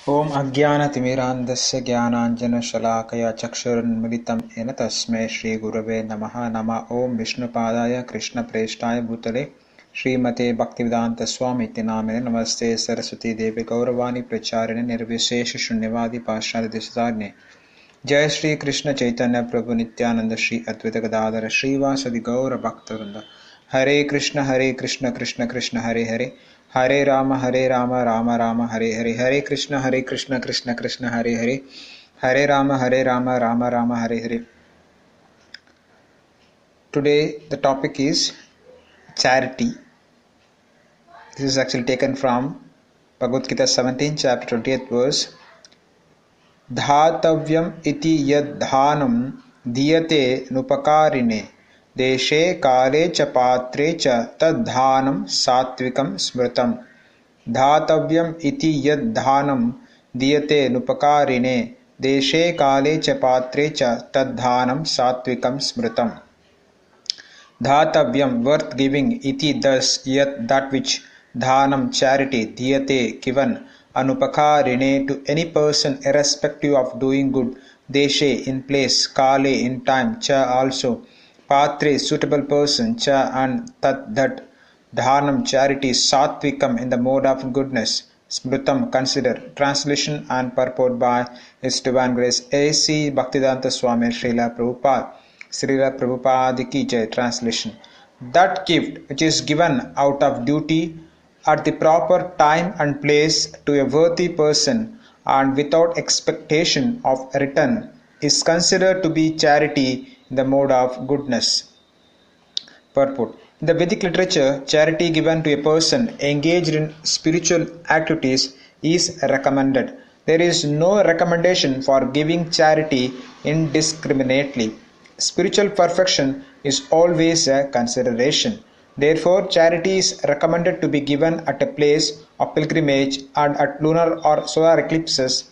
ओम अज्ञानतिमिरान्धस्य ज्ञानाञ्जनशलाकया चक्षुरुन्मिलितं येन तस्मै श्रीगुरवे नमः। नमः ओं विष्णुपादाय कृष्णप्रेष्ठाय भूतले श्रीमते भक्तिवेदान्तस्वामिति नामिने। नमस्ते सरस्वती देवी गौरवाणी प्रचारिणे निर्विशेष शून्यवादी पाश्चात्य। जय श्री कृष्ण चैतन्य प्रभु नित्यानंद श्री अद्वैत गदाधर श्रीवासदि गौर भक्तवृंद। हरे कृष्ण कृष्ण कृष्ण हरे हरे, हरे राम राम राम हरे हरे, हरे कृष्ण कृष्ण कृष्ण हरे हरे, हरे Ram Ram Ram Hare Hare. Today the topic is charity. This is actually taken from Bhagavad Gita 17 chapter 20th verse. धातव्यम इति यद्धानं दीयते नुपकारिणे देशे काले च पात्रे च तद्धानं सात्विकं स्मृतम्. धातव्यम इति यद्धानं दीयते नुपकारिणे देशे काले च पात्रे च तद्धानं सात्विकं स्मृतम्. Dhatavyam, worth giving, iti thus, yet that which, dhanam, charity, dhyate, given, anupakarine, to any person irrespective of doing good, deshe, in place, kale, in time, cha, also, patre, suitable person, cha, and tat, that, dhanam, charity, satvikam, in the mode of goodness, smrutam, consider. Translation and purport by His Divine Grace A.C. Bhaktivedanta Swami Srila Prabhupada. Srila Prabhupada Ki Jai. Translation. That gift which is given out of duty at the proper time and place to a worthy person and without expectation of return is considered to be charity in the mode of goodness. Purport. In the Vedic literature, charity given to a person engaged in spiritual activities is recommended. There is no recommendation for giving charity indiscriminately. Spiritual perfection is always a consideration. Therefore, charity is recommended to be given at a place of pilgrimage and at lunar or solar eclipses,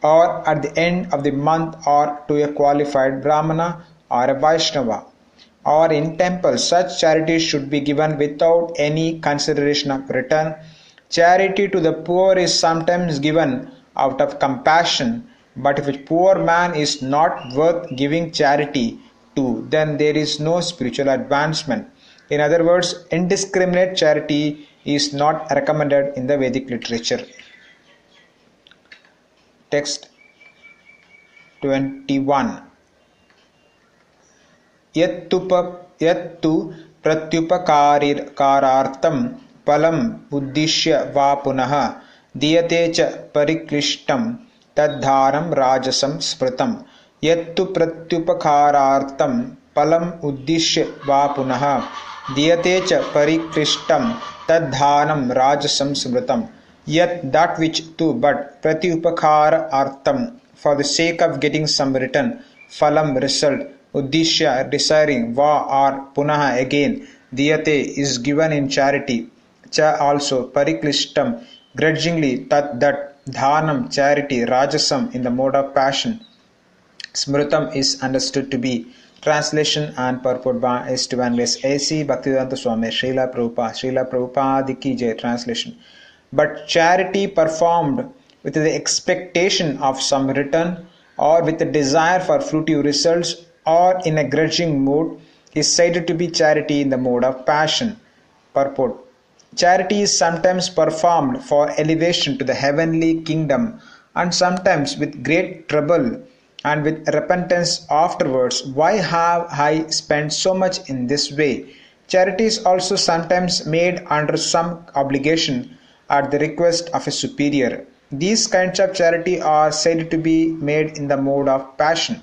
or at the end of the month, or to a qualified Brahmana or a Vaishnava, or in temples. Such charity should be given without any consideration of return. Charity to the poor is sometimes given out of compassion, but if a poor man is not worth giving charity to, then there is no spiritual advancement. In other words, indiscriminate charity is not recommended in the Vedic literature. Text 21. यत्तु प्रत्युपकारार्थं फलम् उद्दिश्य वा पुनः दीयते च परिक्लिष्टं तद्धानं राजसं स्मृतम्. यत्तु प्रत्युपकारार्थं फलम् उद्दिश्य वा पुनः दीयते च परिक्लिष्टं तद्धानं राजसं स्मृतम्. Yet that which to but pratyupakara for the sake of getting some return, phalam result, uddishya desiring, va or punaha again, diyate is given in charity, cha also, pariklishtam grudgingly, tat that, dhanam charity, rajasam in the mode of passion, smrutam is understood to be. Translation and purport by His Divine Grace A.C. Bhaktivedanta Swami Srila Prabhupada Ki Jai. Translation. But charity performed with the expectation of some return, or with a desire for fruitive results, or in a grudging mood, is cited to be charity in the mode of passion. Purport. Charity is sometimes performed for elevation to the heavenly kingdom, and sometimes with great trouble and with repentance afterwards. Why have I spent so much in this way? Charity is also sometimes made under some obligation at the request of a superior. These kinds of charity are said to be made in the mode of passion.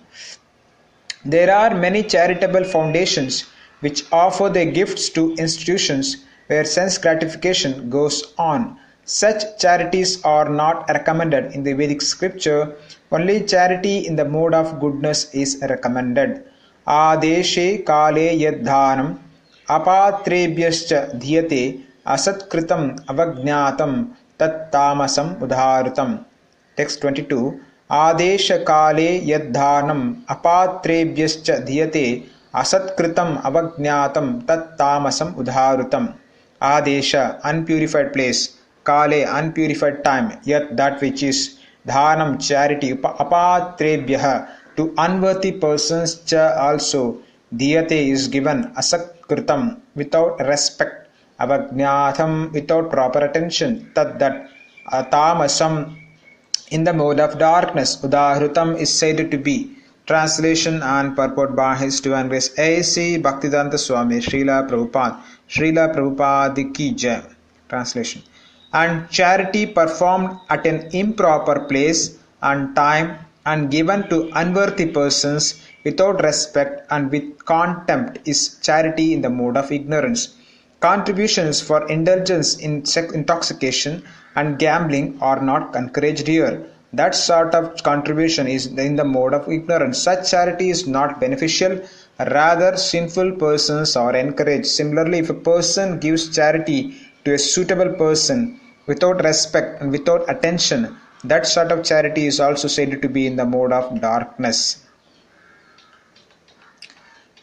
There are many charitable foundations which offer their gifts to institutions where sense gratification goes on. Such charities are not recommended in the Vedic scripture. Only charity in the mode of goodness is recommended. Adeshe kale yadhanam apatrebhyascha dhyate asatकृतम avajñātam tat tamasam udhārutam. Text 22. आदेश काले यद्धानम अपात्रेभ्यश्च दीयते असत्कृतम avajñātam tat tamasam udhārutam. Adesha, unpurified place, kale, unpurified time, yet that which is Dhanam, charity, apatrebhyah, to unworthy persons cha also. Diyate is given, asakritam, without respect, avagnatham, without proper attention, tad that, tamasam, in the mode of darkness. Udahrutam is said to be. Translation and purport by His Divine Grace A.C. Bhaktivedanta Swami Srila Prabhupada. Srila Prabhupada ki Jai. Translation. And charity performed at an improper place and time and given to unworthy persons without respect and with contempt is charity in the mode of ignorance. Contributions for indulgence in intoxication and gambling are not encouraged here. That sort of contribution is in the mode of ignorance. Such charity is not beneficial, rather, sinful persons are encouraged. Similarly, if a person gives charity to a suitable person without respect and without attention, that sort of charity is also said to be in the mode of darkness.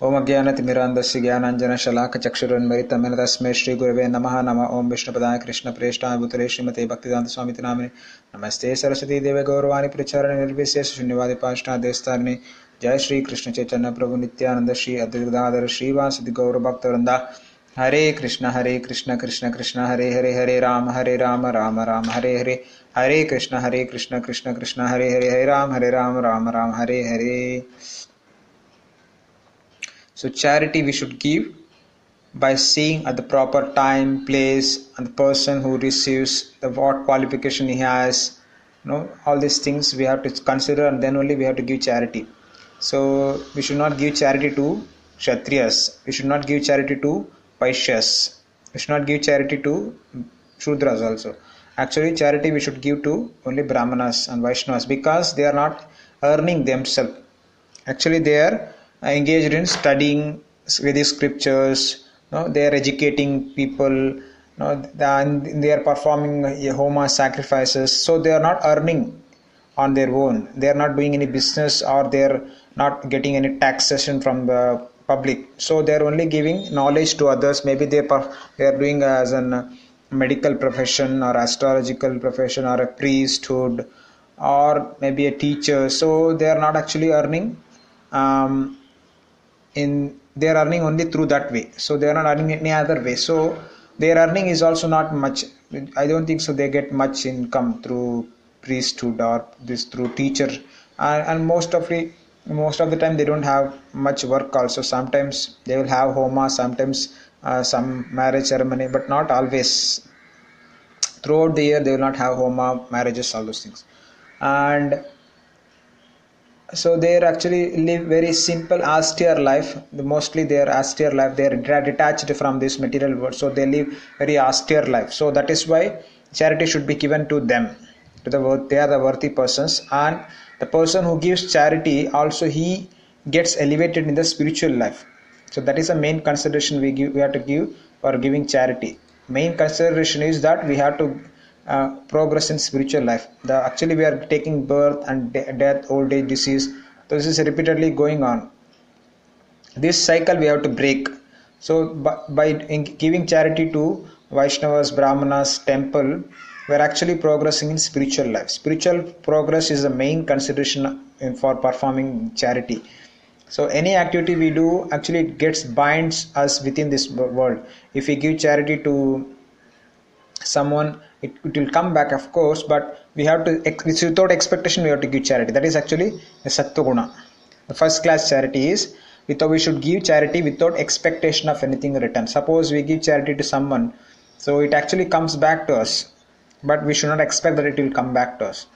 ओम अज्ञानतिमिरान्धस्य ज्ञानाञ्जनशलाकचक्षुरुन्मिलितं तस्मै श्रीगुरवे नमः। नमः ओम विष्णुपदाय कृष्णप्रेष्ठाय भूतले श्रीमते भक्तिवेदान्त स्वामिति नामिने। नमस्ते सरस्वती देवे गौरवाणी प्रचारणे निर्विशेष शून्यवादी पाष्टादेशतारिणे। जय श्री कृष्ण चैतन्य प्रभु नित्यानंद श्री अद्वैत गदाधर श्रीवासदि गौर भक्तवृंदा। हरे कृष्ण कृष्ण कृष्ण हरे हरे, हरे राम राम राम हरे हरे, हरे कृष्ण कृष्ण कृष्ण हरे हरे, हरे Ram Ram Hare Hare. So charity we should give by seeing at the proper time, place, and the person who receives, the what qualification he has. All these things we have to consider, and then only we have to give charity. So we should not give charity to Kshatriyas. We should not give charity to Vaishyas. We should not give charity to Shudras also. Actually, charity we should give to only Brahmanas and Vaishnavas, because they are not earning themselves. Actually, they are engaged in studying Vedic scriptures. They are educating people. They are performing homa sacrifices. So they are not earning on their own. They are not doing any business, or they are not getting any taxation from the public. So they are only giving knowledge to others. Maybe they are doing as a medical profession, or astrological profession, or a priesthood, or maybe a teacher. So they are not actually earning. They are earning only through that way. So they are not earning any other way. So their earning is also not much. I don't think so they get much income through priesthood or this through teacher. And most of the time they don't have much work also. Sometimes they will have homa, sometimes some marriage ceremony, but not always. Throughout the year they will not have homa, marriages, all those things. And so they actually live very simple austere life. Mostly they are austere life. They are detached from this material world. So they live very austere life. So that is why charity should be given to them. They are the worthy persons. And the person who gives charity also, he gets elevated in the spiritual life. So that is the main consideration we have to give for giving charity. Main consideration is that we have to progress in spiritual life. Actually we are taking birth and death, old age, disease. This is repeatedly going on. This cycle we have to break. So by giving charity to Vaishnavas, Brahmanas, temple, we are actually progressing in spiritual life. Spiritual progress is the main consideration for performing charity. So any activity we do, actually it gets binds us within this world. If we give charity to someone, it will come back, of course, but we have to, it's without expectation we have to give charity. That is actually the Sattva Guna. The first class charity is we should give charity without expectation of anything in return. Suppose we give charity to someone, so it actually comes back to us, but we should not expect that it will come back to us.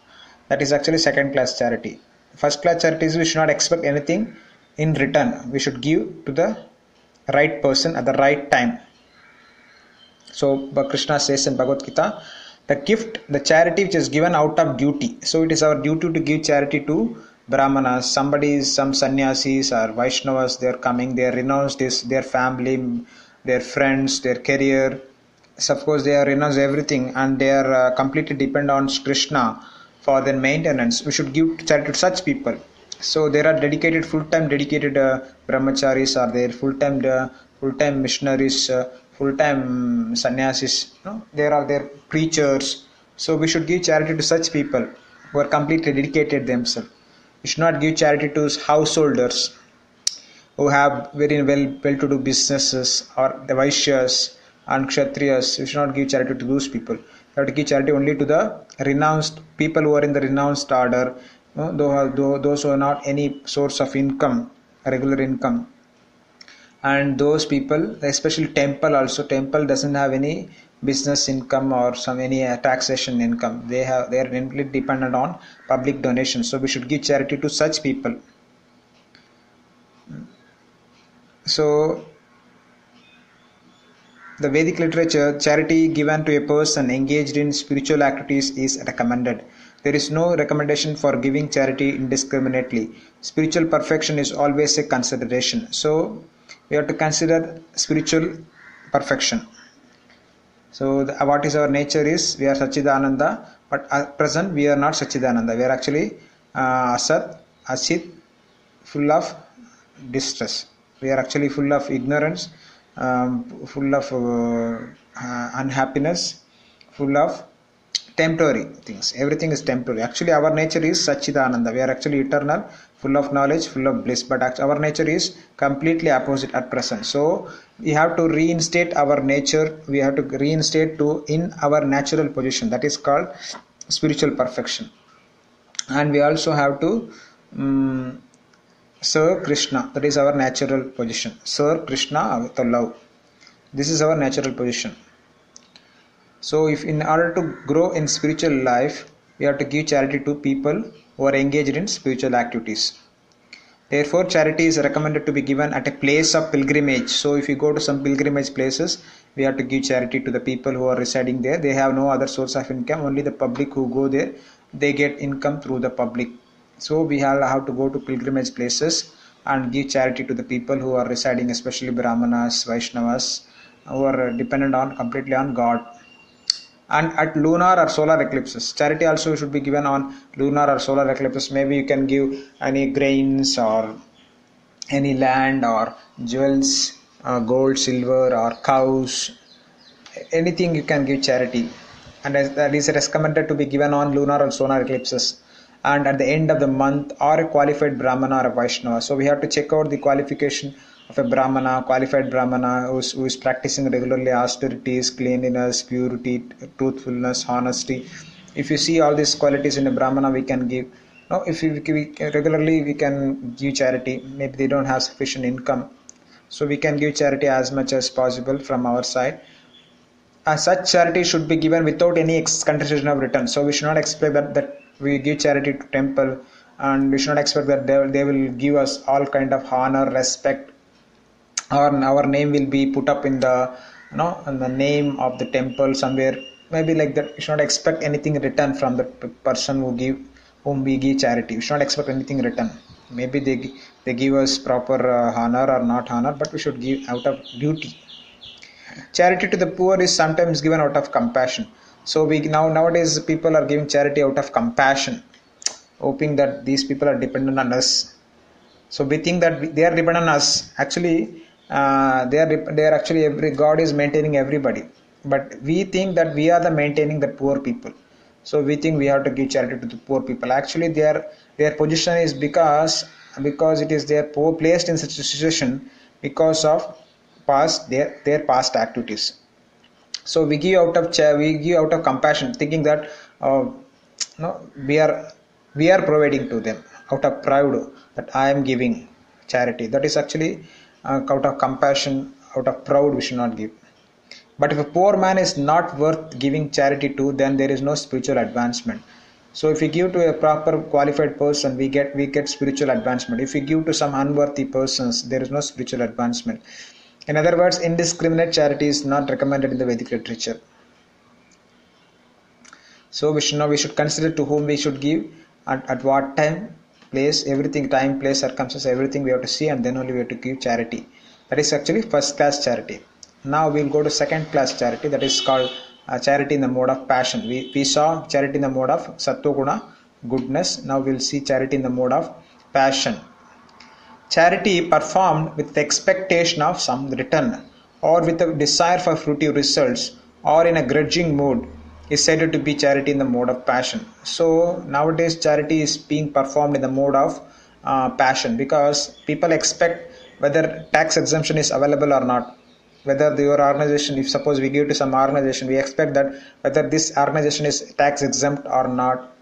That is actually second class charity. First class charity is we should not expect anything in return. We should give to the right person at the right time. So Krishna says in Bhagavad Gita, the gift, the charity which is given out of duty. So it is our duty to give charity to Brahmanas. Some sannyasis or Vaishnavas, they are coming, they are renounced their family, their friends, their career. So of course they are renounced everything, and they are completely dependent on Krishna for their maintenance. We should give charity to such people. So there are full-time dedicated brahmacharis are there, full-time missionaries, full-time sannyasis. There are their preachers. So we should give charity to such people. who are completely dedicated themselves. We should not give charity to householders who have very well-to-do businesses, or the Vaishyas and Kshatriyas. You should not give charity to those people. You have to give charity only to the renounced people who are in the renounced order, those who are not any source of income, regular income. And those people, especially temple, also temple doesn't have any business income or some any taxation income. They are really dependent on public donations. So we should give charity to such people. So the Vedic literature, charity given to a person engaged in spiritual activities is recommended. There is no recommendation for giving charity indiscriminately. Spiritual perfection is always a consideration. So we have to consider spiritual perfection. So what is our nature is, we are Sachidananda, but at present we are not Sachidananda. We are actually Asat, Asit, full of distress. We are actually full of ignorance, full of unhappiness, full of temporary things. Everything is temporary. Actually our nature is Sachidananda. We are actually eternal, full of knowledge, full of bliss, but our nature is completely opposite at present. So we have to reinstate our nature. We have to reinstate to in our natural position, that is called spiritual perfection. And we also have to serve Krishna, that is our natural position. Serve Krishna with love. This is our natural position. So if in order to grow in spiritual life, we have to give charity to people who are engaged in spiritual activities. Therefore, charity is recommended to be given at a place of pilgrimage. So if you go to some pilgrimage places, we have to give charity to the people who are residing there. They have no other source of income. Only the public who go there, they get income through the public. So we have to go to pilgrimage places and give charity to the people who are residing, especially Brahmanas, Vaishnavas, who are dependent on completely on God. And at lunar or solar eclipses, charity also should be given on lunar or solar eclipses. Maybe you can give any grains or any land or jewels, gold, silver, or cows, anything you can give charity. And that is recommended to be given on lunar or solar eclipses, and at the end of the month, or a qualified Brahmana or a Vaishnava. So we have to check out the qualification of a Brahmana, qualified Brahmana who is practicing regularly austerities, cleanliness, purity, truthfulness, honesty. If you see all these qualities in a Brahmana, we can give. No, if we regularly, we can give charity. Maybe they don't have sufficient income, so we can give charity as much as possible from our side. Such charity should be given without any consideration of return. So we should not expect that we give charity to temple, and we should not expect that they will give us all kind of honor, respect, or our name will be put up in the in the name of the temple somewhere, maybe like that. We should not expect anything in return from the person whom we give charity. We should not expect anything in return. Maybe they give us proper honor or not honor, but we should give out of duty. Charity to the poor is sometimes given out of compassion. So nowadays people are giving charity out of compassion, hoping that these people are dependent on us. So we think that they are dependent on us. Actually, they are actually God is maintaining everybody, but we think that we are the maintaining the poor people. So we think we have to give charity to the poor people. Actually, their position is because it is their poor placed in such a situation because of their past activities. So we give out of compassion, thinking that we are providing to them out of proud that I am giving charity. That is actually out of compassion, out of proud we should not give. But if a poor man is not worth giving charity to, then there is no spiritual advancement. So if we give to a proper qualified person, we get spiritual advancement. If we give to some unworthy persons, there is no spiritual advancement. In other words, indiscriminate charity is not recommended in the Vedic literature. So we should consider to whom we should give, at what time, place, everything, time, place, circumstances, everything we have to see, and then only we have to give charity. That is actually first class charity. Now we will go to second class charity, that is called charity in the mode of passion. We saw charity in the mode of sattva-guna, goodness. Now we will see charity in the mode of passion. Charity performed with the expectation of some return, or with a desire for fruitive results, or in a grudging mood, is said to be charity in the mode of passion. So nowadays charity is being performed in the mode of passion, because people expect whether tax exemption is available or not. Whether your organization, if suppose we give to some organization, we expect that whether this organization is tax exempt or not.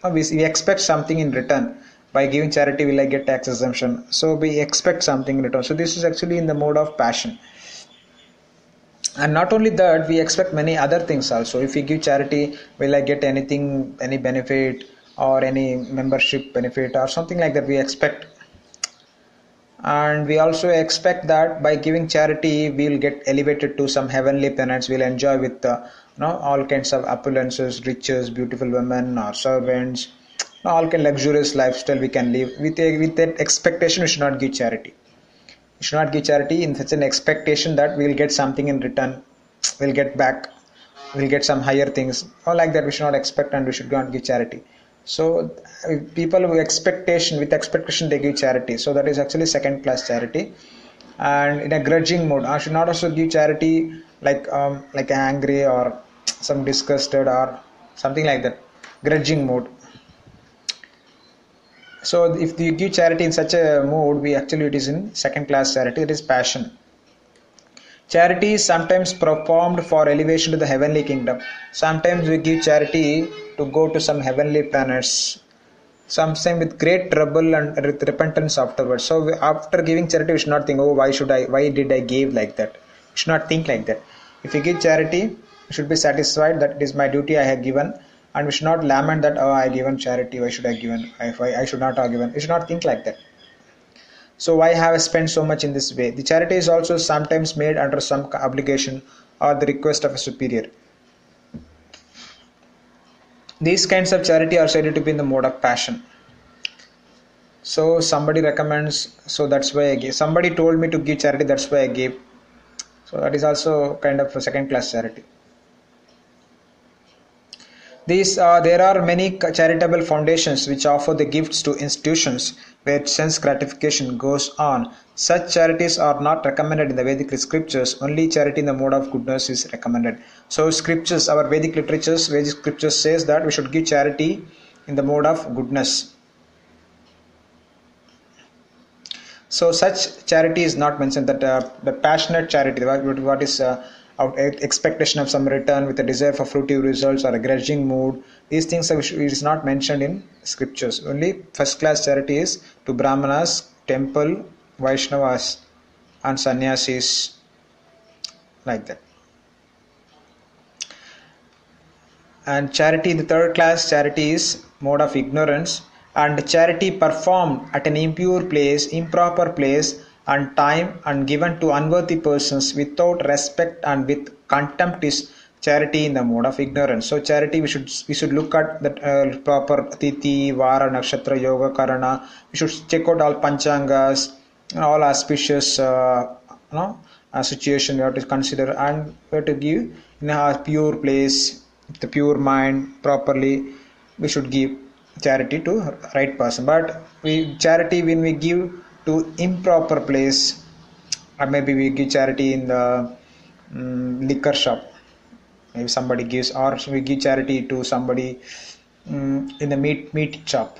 We expect something in return. By giving charity, will I get tax exemption? So we expect something in return. So this is actually in the mode of passion. And not only that, we expect many other things also. If we give charity, will I get anything, any benefit or any membership benefit or something like that, we expect. And we also expect that by giving charity we'll get elevated to some heavenly planets, we'll enjoy with all kinds of opulences, riches, beautiful women or servants, all kind of luxurious lifestyle we can live. With that expectation, we should not give charity. We should not give charity in such an expectation that we'll get something in return, we'll get back, we'll get some higher things, or like that we should not expect, and we should not give charity. So people with expectation they give charity, so that is actually second class charity. And in a grudging mode, I should not also give charity like angry or some disgusted or something like that, grudging mode. So if you give charity in such a mode, it is in second class charity, it is passion. Charity is sometimes performed for elevation to the heavenly kingdom. Sometimes we give charity to go to some heavenly planets. Sometimes with great trouble and with repentance afterwards. So after giving charity, we should not think, oh, why did I give like that? We should not think like that. If we give charity, we should be satisfied that it is my duty I have given, and we should not lament that, oh, I given charity, why should I given? I should not have given. We should not think like that. So why have I spent so much in this way? The charity is also sometimes made under some obligation or the request of a superior. These kinds of charity are said to be in the mode of passion. So somebody recommends, so that's why I gave. Somebody told me to give charity, that's why I gave. So that is also kind of a second class charity. There are many charitable foundations which offer the gifts to institutions where sense gratification goes on. Such charities are not recommended in the Vedic scriptures. Only charity in the mode of goodness is recommended. So scriptures, our Vedic literatures, Vedic scriptures says that we should give charity in the mode of goodness. So such charity is not mentioned. That the passionate charity, what is expectation of some return with a desire for fruitive results or a grudging mood, these things is not mentioned in scriptures. Only first class charity is to Brahmanas, temple, Vaishnavas and sannyasis, like that. And charity, the third class charity is mode of ignorance, and charity performed at an impure place, improper place and time and given to unworthy persons without respect and with contempt is charity in the mode of ignorance. So charity, we should look at that proper tithi, vara, nakshatra, yoga, karana. We should check out all panchangas, all auspicious situation we have to consider, and we have to give in a pure place, the pure mind, properly. We should give charity to right person. But charity when we give to improper place, or maybe we give charity in the liquor shop, maybe somebody gives, or we give charity to somebody in the meat shop,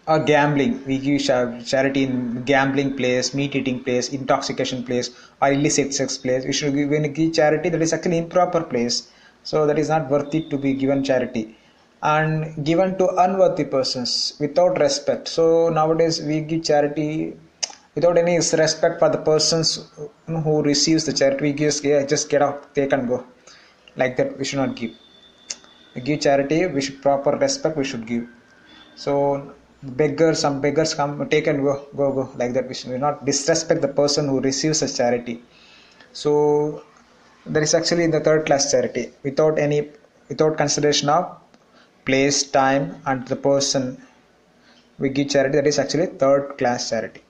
or gambling, we give charity in gambling place, meat eating place, intoxication place or illicit sex place. We should give, when we give charity, that is actually improper place, so that is not worthy to be given charity. And given to unworthy persons without respect. So nowadays we give charity without any respect for the persons who receives the charity. We give, just get out, take and go, like that we should not give. We give charity, we should proper respect, we should give. So some beggars come, take and go, like that. We should not disrespect the person who receives the charity. So that is actually the third class charity, without consideration of place, time and the person we give charity. That is actually third class charity.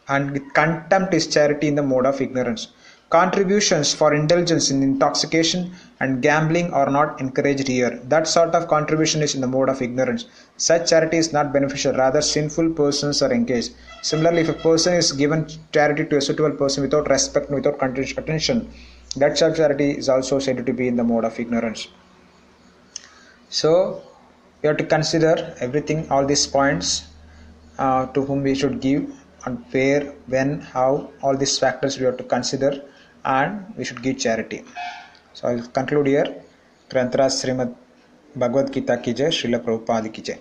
And with contempt is charity in the mode of ignorance. Contributions for indulgence in intoxication and gambling are not encouraged here. That sort of contribution is in the mode of ignorance. Such charity is not beneficial, rather sinful persons are engaged. Similarly, if a person is given charity to a suitable person without respect and without attention, that sort of charity is also said to be in the mode of ignorance. So we have to consider everything, all these points, to whom we should give, and where, when, how, all these factors we have to consider, and we should give charity. So I will conclude here. Granthara Srimad Bhagavad Gita ki jai, Srila Prabhupada ki jai.